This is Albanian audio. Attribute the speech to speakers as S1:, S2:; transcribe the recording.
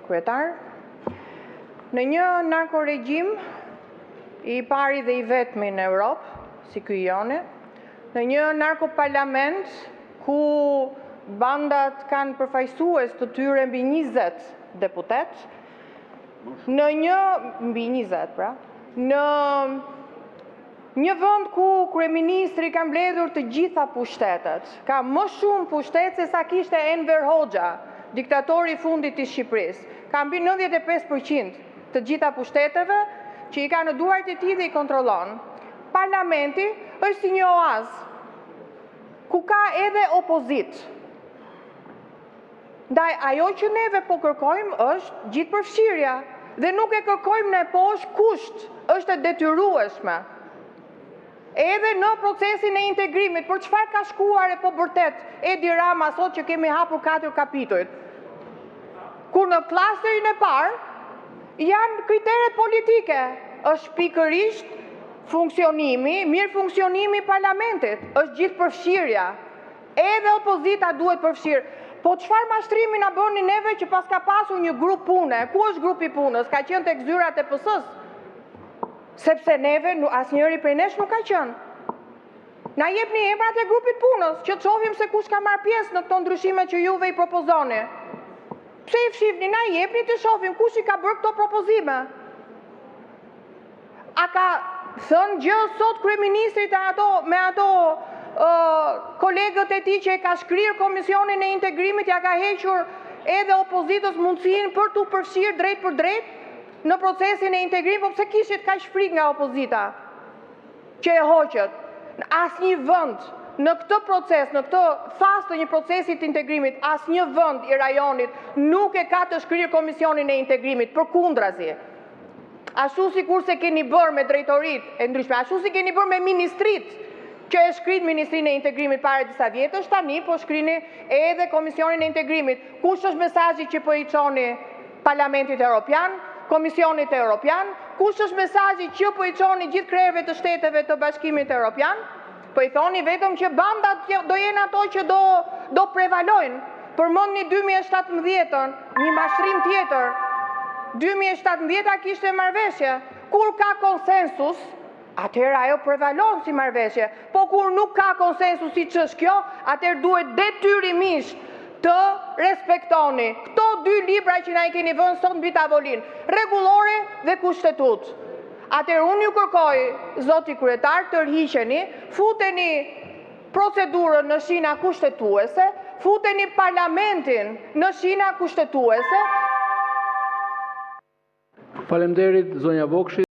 S1: kryetar. Në një narkoregjim i pari dhe i vetmi në Europë, si ky jone, në një narkoparlament ku bandat kanë përfaqësues të tyre mbi 20 deputet, në një vend ku kryeministri ka mbledhur të gjitha pushtetet, ka më shumë pushtet se sa kishte Enver Hoxha, diktatori i fundit i Shqipërisë, ka mbi 95% të gjitha pushteteve që i ka në duart e tij dhe i kontrollon. Parlamenti është si një oazë ku ka edhe opozitë. Ndaj ajo që neve po kërkojmë është gjithëpërfshirja dhe nuk e kërkojmë ne po është kusht, është e detyrueshme. Edhe në procesin e integrimit, për çfarë ka shkuar e po vërtet Edi Rama sot që kemi hapur 4 kapitujt? Kur në klasterin e parë janë kriteret politike, është pikërisht mirë funksionimi i parlamentit, është gjithëpërfshirja. Edhe opozita duhet përfshirë. Po çfarë mashtrimi na bëni neve që pas ka pasur një grup pune? Ku është grupi punës? Ka qenë tek zyrat e PS-s? Sepse neve, asnjëri prej nesh nuk ka qenë. Na jepni emrat e grupit punës, që të shohim se kush ka marrë pjesë në këto ndryshime që juve i propozoni. Pse i fshihni? Na jepni të shohim kush i ka bërë këto propozime. A ka thënë gjë sot kryeministrit me ato kolegët e tij që e ka shkrirë Komisionin e Integrimit, ja ka hequr edhe opozitës mundësinë për t'u përfshirë drejt për drejt në procesin e integrimit, po pse kishit kaq frikë nga opozita që e hoqët? Në asnjë vend në këtë proces, në këtë fazë të një procesi të integrimit, asnjë vend i rajonit nuk e ka të shkrirë Komisionin e Integrimit, përkundrazi. Ashtu sikur se keni bërë me drejtoritë e ndryshme, ashtu si keni bërë me ministritë që e shkrit Ministrinë e Integrimit para disa vjetësh, tani po shkrini edhe Komisionin e Integrimit. Kush është mesazhi që po i çoni Parlamentit Evropian, Komisionit Evropian? Kush është mesazhi që po i çoni gjithë krerëve të shteteve të Bashkimit Evropian? Po i thoni vetëm që bandat do jenë ato që do prevalojnë. Përmendni 2017-ën, një mashtrim tjetër. 2017-a kishte marrëveshje. Kur ka konsensus, atëherë ajo prevalon si marrëveshje. Po kur nuk ka konsensus si ç'është kjo, atëherë duhet detyrimisht të respektoni këto 2 libra që na i keni vënë sot mbi tavolinë, rregullore dhe kushtetut. Atëherë unë ju kërkoj, zoti kryetar, të rhiqeni, futeni procedurën në shina kushtetuese, futeni parlamentin në shina kushtetuese.
S2: Faleminderit zonja Vokshi.